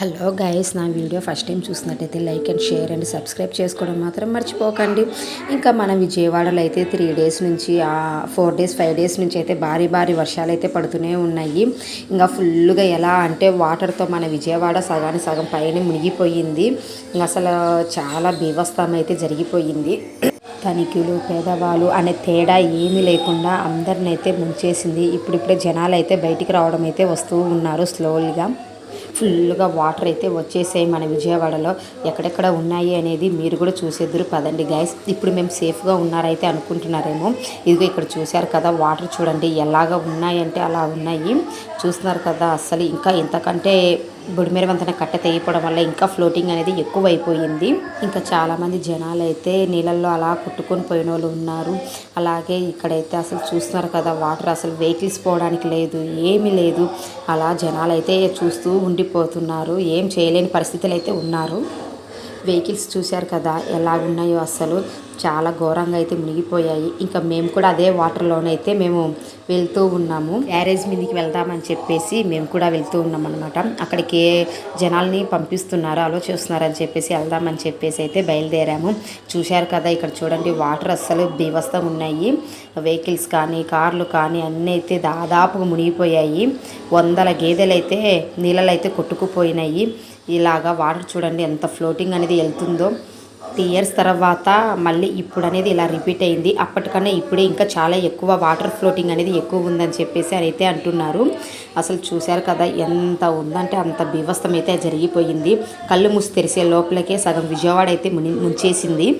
Hello guys, నా video first time చూసినట్టయితే like and share and subscribe చేసుకోవడం మాత్రం మర్చిపోకండి. ఇంకా మన విజయవాడలో అయితే 3 డేస్ నుంచి 4 డేస్ 5 డేస్ నుంచి అయితే భారీ వర్షాలు అయితే పడుతూనే ఉన్నాయి. ఇంకా ఫుల్గా ఎలా అంటే వాటర్తో మన విజయవాడ సగానికి సగం పైన మునిగిపోయింది. ఇంకా అసలు చాలా బీభత్సం అయితే జరిగిపోయింది. ధనికులు పేదవాళ్ళు అనే తేడా ఏమీ లేకుండా అందరినైతే ముంచేసింది. ఇప్పుడిప్పుడే జనాలు అయితే బయటికి రావడం అయితే వస్తూ ఉన్నారు స్లోలీగా. ఫుల్గా వాటర్ అయితే వచ్చేసాయి మన విజయవాడలో. ఎక్కడెక్కడ ఉన్నాయి అనేది మీరు కూడా చూసేద్దరు పదండి గైస్. ఇప్పుడు మేము సేఫ్గా ఉన్నారైతే అనుకుంటున్నారేమో. ఇదిగో ఇక్కడ చూశారు కదా, వాటర్ చూడండి ఎలాగా ఉన్నాయంటే అలా ఉన్నాయి. చూస్తున్నారు కదా, అస్సలు ఇంకా ఇంతకంటే బుడిమేర వంతెన కట్ట తెగిపోవడం వల్ల ఇంకా ఫ్లోటింగ్ అనేది ఎక్కువ అయిపోయింది. ఇంకా చాలామంది జనాలు అయితే నీళ్ళల్లో అలా కొట్టుకొని పోయిన వాళ్ళు ఉన్నారు. అలాగే ఇక్కడైతే అసలు చూస్తున్నారు కదా, వాటర్ అసలు వెహికల్స్ పోవడానికి లేదు, ఏమీ లేదు. అలా జనాలు అయితే చూస్తూ ఉండిపోతున్నారు. ఏం చేయలేని పరిస్థితులు అయితే ఉన్నారు. వెహికల్స్ చూశారు కదా ఎలా ఉన్నాయో, అసలు చాలా ఘోరంగా అయితే మునిగిపోయాయి. ఇంకా మేము కూడా అదే వాటర్లోనైతే మేము వెళ్తూ ఉన్నాము. బ్యారేజ్ మీదకి వెళ్దామని చెప్పేసి మేము కూడా వెళ్తూ ఉన్నాం అనమాట. అక్కడికి జనాల్ని పంపిస్తున్నారు, ఆలోచిస్తున్నారని చెప్పేసి వెళ్దామని చెప్పేసి అయితే బయలుదేరాము. చూశారు కదా, ఇక్కడ చూడండి వాటర్ అస్సలు బీభత్సం ఉన్నాయి. వెహికల్స్ కానీ కార్లు కానీ అన్నీ అయితే దాదాపుగా మునిగిపోయాయి. 100 గేదెలు అయితే నీళ్ళలో అయితే కొట్టుకుపోయినాయి. ఇలాగా వాటర్ చూడండి ఎంత ఫ్లోటింగ్ అనేది వెళ్తుందో. 3 ఇయర్స్ తర్వాత మళ్ళీ ఇప్పుడు అనేది ఇలా రిపీట్ అయింది. అప్పటికన్నా ఇప్పుడే ఇంకా చాలా ఎక్కువ వాటర్ ఫ్లోటింగ్ అనేది ఎక్కువ ఉందని చెప్పేసి అయితే అంటున్నారు. అసలు చూశారు కదా ఎంత ఉందంటే అంత బీభత్సం అయితే జరిగిపోయింది. కళ్ళు మూసి తెరిసే లోపలికే సగం విజయవాడ అయితే ముంచేసింది.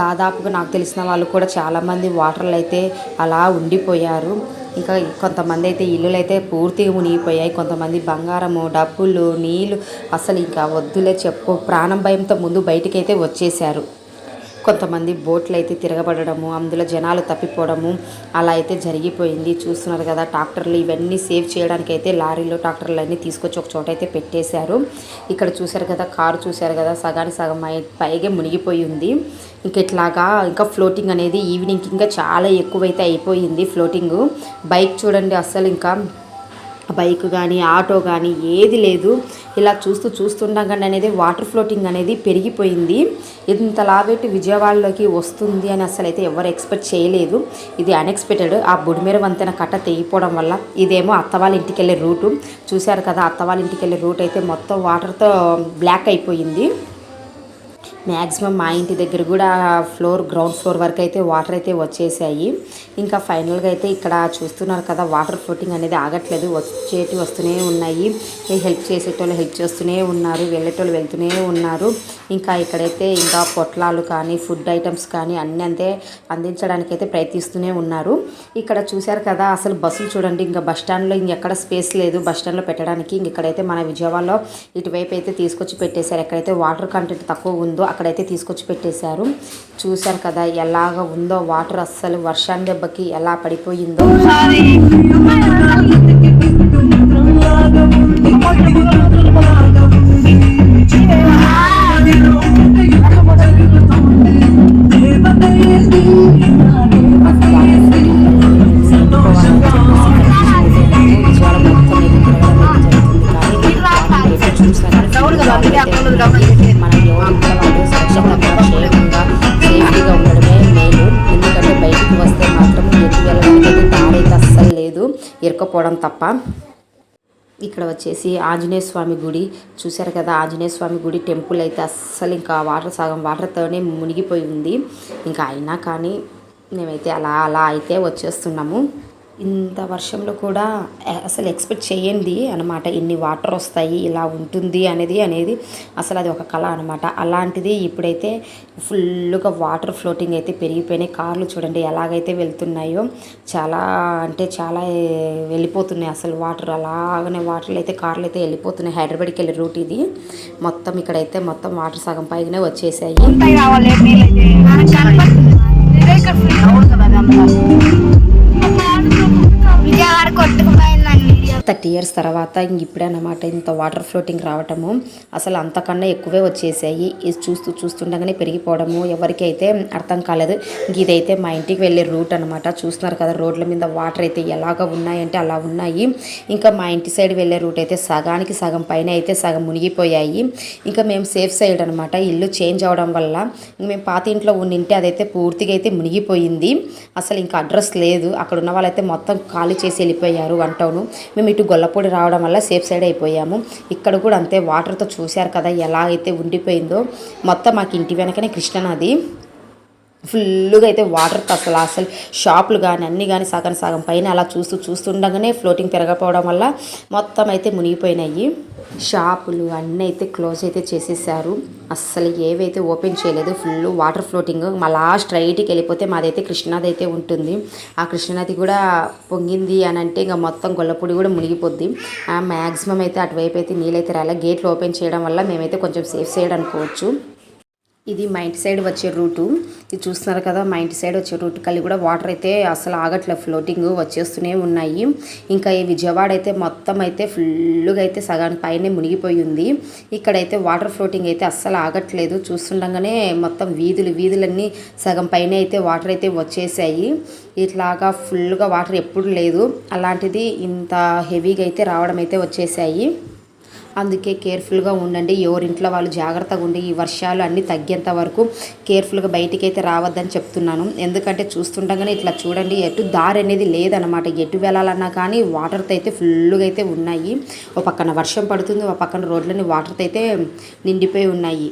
దాదాపుగా నాకు తెలిసిన వాళ్ళు కూడా చాలామంది వాటర్లు అయితే అలా ఉండిపోయారు. ఇంకా కొంతమంది అయితే ఇల్లులు అయితే పూర్తిగా మునిగిపోయాయి. కొంతమంది బంగారము, డబ్బులు, నీళ్ళు అసలు ఇంకా వద్దులే చెప్పు, ప్రాణం భయంతో ముందు బయటికైతే వచ్చేసారు. కొంతమంది బోట్లు అయితే తిరగబడము, అందులో జనాలు తప్పిపోవడము అలా అయితే జరిగిపోయింది. చూస్తున్నారు కదా, ట్రాక్టర్లు ఇవన్నీ సేవ్ చేయడానికి అయితే లారీలు ట్రాక్టర్లు అన్నీ తీసుకొచ్చి ఒక చోట అయితే పెట్టేశారు. ఇక్కడ చూశారు కదా, కారు చూశారు కదా, సగానికి సగం పైగా మునిగిపోయి ఉంది. ఇంకా ఇట్లాగా ఇంకా ఫ్లోటింగ్ అనేది ఈవినింగ్కి ఇంకా చాలా ఎక్కువైతే అయిపోయింది ఫ్లోటింగ్. బైక్ చూడండి, అస్సలు ఇంకా బైక్ కానీ ఆటో కానీ ఏది లేదు. ఇలా చూస్తుండగానే అనేది వాటర్ ఫ్లోటింగ్ అనేది పెరిగిపోయింది. ఇంతలా పెట్టి విజయవాడలోకి వస్తుంది అని అసలు అయితే ఎవరు ఎక్స్పెక్ట్ చేయలేదు. ఇది అన్ఎక్స్పెక్టెడ్. ఆ బుడిమేర వంతెన కట్ట తెగిపోవడం వల్ల. ఇదేమో అత్తవాళ్ళ ఇంటికి వెళ్ళే రూటు. చూశారు కదా, అత్తవాళ్ళ ఇంటికి వెళ్ళే రూట్ అయితే మొత్తం వాటర్తో బ్లాక్ అయిపోయింది. మ్యాక్సిమం మా ఇంటి దగ్గర కూడా గ్రౌండ్ ఫ్లోర్ వరకు అయితే వాటర్ అయితే వచ్చేసాయి. ఇంకా ఫైనల్గా అయితే ఇక్కడ చూస్తున్నారు కదా, వాటర్ ఫ్లోటింగ్ అనేది ఆగట్లేదు, వస్తూనే ఉన్నాయి. హెల్ప్ చేసేటోళ్ళు హెల్ప్ చేస్తూనే ఉన్నారు, వెళ్ళేటోళ్ళు వెళ్తూనే ఉన్నారు. ఇంకా ఇక్కడైతే ఇంకా పొట్లాలు కానీ ఫుడ్ ఐటమ్స్ కానీ అన్నీ అందించడానికి అయితే ప్రయత్నిస్తూనే ఉన్నారు. ఇక్కడ చూశారు కదా, అసలు బస్సులు చూడండి, ఇంకా బస్ స్టాండ్లో ఇంకెక్కడ స్పేస్ లేదు బస్ స్టాండ్లో పెట్టడానికి. ఇక్కడైతే మన విజయవాడలో ఇటువైపు అయితే తీసుకొచ్చి పెట్టేశారు. ఎక్కడైతే వాటర్ కంటెంట్ తక్కువ ఉందో అక్కడైతే తీసుకొచ్చి పెట్టేశారు. చూశారు కదా ఎలాగ ఉందో వాటర్, అస్సలు వర్షాన్ని దెబ్బకి ఎలా పడిపోయిందో. మనం ఎవరు సురక్షితంగా సేఫ్టీగా ఉండడమే మేలు. ఎందుకంటే బయటికి వస్తే మాత్రం ఎటు వెళ్ళడానికి దారైతే అస్సలు లేదు, ఇరుక్కుపోవడం తప్ప. ఇక్కడ వచ్చేసి ఆంజనేయ స్వామి గుడి చూశారు కదా, ఆంజనేయ స్వామి గుడి టెంపుల్ అయితే అస్సలు ఇంకా సగం వాటర్తోనే మునిగిపోయి ఉంది. ఇంకా అయినా కానీ మేమైతే అలా అయితే వచ్చేస్తున్నాము. ఇంత వర్షంలో కూడా అసలు ఎక్స్పెక్ట్ చేయండి అనమాట, ఇన్ని వాటర్ వస్తాయి ఇలా ఉంటుంది అనేది అసలు అది ఒక కళ అనమాట. అలాంటిది ఇప్పుడైతే ఫుల్గా వాటర్ ఫ్లోటింగ్ అయితే పెరిగిపోయినాయి. కార్లు చూడండి ఎలాగైతే వెళ్తున్నాయో, చాలా అంటే చాలా వెళ్ళిపోతున్నాయి అసలు వాటర్. అలాగనే వాటర్లు అయితే కార్లు అయితే వెళ్ళిపోతున్నాయి. హైదరాబాద్కి వెళ్ళే రూట్ ఇది. మొత్తం ఇక్కడైతే మొత్తం వాటర్ సగం పైగానే వచ్చేసాయి. విజయవాడ కొట్టుకుపోయిందండి. 30 ఇయర్స్ తర్వాత ఇంక ఇప్పుడే అన్నమాట ఇంత వాటర్ ఫ్లోటింగ్ రావటము. అసలు అంతకన్నా ఎక్కువే వచ్చేసాయి. ఇది చూస్తుండగానే పెరిగిపోవడము ఎవరికైతే అర్థం కాలేదు. ఇదైతే మా ఇంటికి వెళ్ళే రూట్ అనమాట. చూస్తున్నారు కదా రోడ్ల మీద వాటర్ అయితే ఎలాగ ఉన్నాయంటే అలా ఉన్నాయి. ఇంకా మా ఇంటి సైడ్ వెళ్ళే రూట్ అయితే సగానికి సగం పైన అయితే సగం మునిగిపోయాయి. ఇంకా మేము సేఫ్ సైడ్ అనమాట. ఇల్లు చేంజ్ అవడం వల్ల మేము పాత ఇంట్లో ఉండింటే అదైతే పూర్తిగా అయితే మునిగిపోయింది. అసలు ఇంకా అడ్రస్ లేదు. అక్కడ ఉన్న వాళ్ళైతే మొత్తం ఖాళీ చేసి వెళ్ళిపోయారు వన్ టౌన్. మేము ఇటు గొల్లపూడి రావడం వల్ల సేఫ్ సైడ్ అయిపోయాము. ఇక్కడ కూడా అంతే వాటర్తో చూశారు కదా ఎలా అయితే ఉండిపోయిందో. మొత్తం మాకు ఇంటి వెనకనే కృష్ణానది. ఫుల్గా అయితే వాటర్ అసలు షాపులు కానీ అన్నీ కానీ సగం పైన అలా చూస్తుండగానే ఫ్లోటింగ్ పెరగకపోవడం వల్ల మొత్తం అయితే మునిగిపోయినాయి. షాపులు అన్నీ అయితే క్లోజ్ అయితే చేసేసారు. అస్సలు ఏవైతే ఓపెన్ చేయలేదు. Full water floating. మళ్ళా స్ట్రైట్కి వెళ్ళిపోతే మాదైతే కృష్ణానది అయితే ఉంటుంది. ఆ కృష్ణానది కూడా పొంగింది అని అంటే ఇంకా మొత్తం గొల్లపూడి కూడా మునిగిపోద్ది. మ్యాక్సిమం అయితే అటువైపు అయితే నీళ్ళైతే రాలే. గేట్లు ఓపెన్ చేయడం వల్ల మేమైతే కొంచెం సేఫ్ సైడ్ అనుకోవచ్చు. ఇది మా ఇంటి సైడ్ వచ్చే రూటు. ఇది చూస్తున్నారు కదా మా ఇంటి సైడ్ వచ్చే రూట్ కల్లి కూడా వాటర్ అయితే అసలు ఆగట్లేదు. ఫ్లోటింగ్ వచ్చేస్తూనే ఉన్నాయి. ఇంకా ఈ విజయవాడ అయితే మొత్తం అయితే ఫుల్గా అయితే సగానికి పైనే మునిగిపోయి ఉంది. ఇక్కడైతే వాటర్ ఫ్లోటింగ్ అయితే అస్సలు ఆగట్లేదు. చూస్తుండగానే మొత్తం వీధులన్నీ సగం పైన అయితే వాటర్ అయితే వచ్చేసాయి. ఇట్లాగా ఫుల్గా వాటర్ ఎప్పుడు లేదు. అలాంటిది ఇంత హెవీగా అయితే రావడం అయితే వచ్చేసాయి. అందుకే కేర్ఫుల్గా ఉండండి. ఎవరింట్లో వాళ్ళు జాగ్రత్తగా ఉండి ఈ వర్షాలు అన్నీ తగ్గేంత వరకు కేర్ఫుల్గా బయటికి అయితే రావద్దని చెప్తున్నాను. ఎందుకంటే చూస్తుండగానే ఇట్లా చూడండి ఎటు దారి అనేది లేదనమాట. ఎటు వెళ్ళాలన్నా కానీ వాటర్తో అయితే ఫుల్గా అయితే ఉన్నాయి. ఒక పక్కన వర్షం పడుతుంది, ఒక పక్కన రోడ్లని వాటర్తో అయితే నిండిపోయి ఉన్నాయి.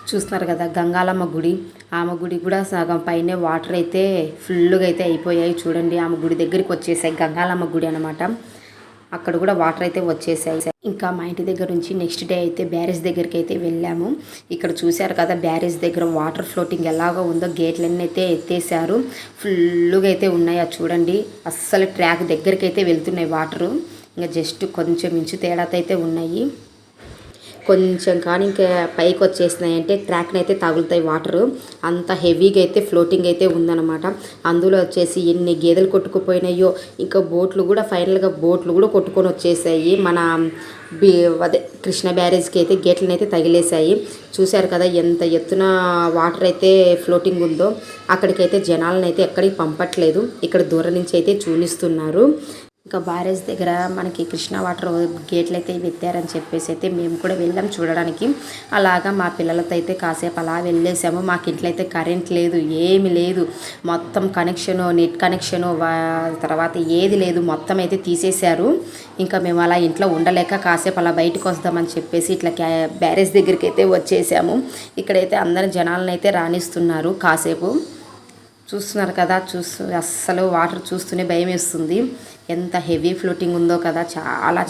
చూస్తున్నారు కదా గంగాలమ్మ గుడి. ఆమె గుడి కూడా సగం పైనే వాటర్ అయితే ఫుల్గా అయితే అయిపోయాయి. చూడండి ఆమె గుడి దగ్గరికి వచ్చేసాయి. గంగాలమ్మ గుడి అనమాట. అక్కడ కూడా వాటర్ అయితే వచ్చేసాయి. ఇంకా మా ఇంటి దగ్గర నుంచి నెక్స్ట్ డే అయితే బ్యారేజ్ దగ్గరికి అయితే వెళ్ళాము. ఇక్కడ చూశారు కదా బ్యారేజ్ దగ్గర వాటర్ ఫ్లోటింగ్ ఎలాగో ఉందో. గేట్లన్నీ అయితే ఎత్తేసారు. ఫుల్గా అయితే ఉన్నాయి. అది చూడండి అస్సలు ట్రాక్ దగ్గరికి అయితే వెళ్తున్నాయి వాటరు. ఇంకా జస్ట్ కొంచెం ఇంచు తేడాతో అయితే ఉన్నాయి. కొంచెం కానీ ఇంకా పైకి వచ్చేసినాయి అంటే ట్రాక్ని అయితే తగులుతాయి వాటరు. అంత హెవీగా అయితే ఫ్లోటింగ్ అయితే ఉందన్నమాట. అందులో వచ్చేసి ఎన్ని గేదెలు కొట్టుకుపోయినాయో. ఇంకా బోట్లు కూడా ఫైనల్గా కొట్టుకొని వచ్చేసాయి. మన అదే కృష్ణ బ్యారేజ్కి అయితే గేట్లను అయితే తగిలేసాయి. చూశారు కదా ఎంత ఎత్తున వాటర్ అయితే ఫ్లోటింగ్ ఉందో. అక్కడికైతే జనాలను అయితే ఎక్కడికి పంపట్లేదు. ఇక్కడ దూరం నుంచి అయితే చూపిస్తున్నారు. ఇంకా బ్యారేజ్ దగ్గర మనకి కృష్ణా వాటర్ గేట్లు అయితే ఎత్తారని చెప్పేసి అయితే మేము కూడా వెళ్ళాం చూడడానికి. అలాగా మా పిల్లలతో అయితే కాసేపు అలా వెళ్ళేసాము. మాకు ఇంట్లో అయితే కరెంట్ లేదు, ఏమి లేదు. మొత్తం కనెక్షను, నెట్ కనెక్షను తర్వాత ఏది లేదు. మొత్తం అయితే తీసేశారు. ఇంకా మేము అలా ఇంట్లో ఉండలేక కాసేపు అలా బయటకు వస్తామని చెప్పేసి ఇట్లా బ్యారేజ్ దగ్గరికి అయితే వచ్చేసాము. ఇక్కడైతే అందరు జనాలను అయితే రాణిస్తున్నారు కాసేపు. చూస్తున్నారు కదా అస్సలు వాటర్ చూస్తూనే భయం వేస్తుంది. ఎంత హెవీ ఫ్లోటింగ్ ఉందో కదా.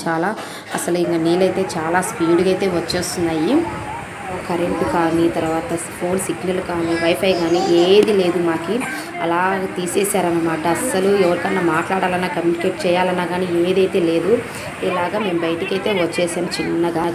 చాలా అసలు ఇంకా నీళ్ళైతే చాలా స్పీడ్గా అయితే వచ్చేస్తున్నాయి. కరెంటు కానీ తర్వాత ఫోన్ సిగ్నల్ కానీ వైఫై కానీ ఏది లేదు మాకి. అలా తీసేశారనమాట. అస్సలు ఎవరికన్నా మాట్లాడాలన్నా కమ్యూనికేట్ చేయాలన్నా కానీ ఏదైతే లేదు. ఇలాగా మేము బయటికి అయితే వచ్చేసాం చిన్నగా.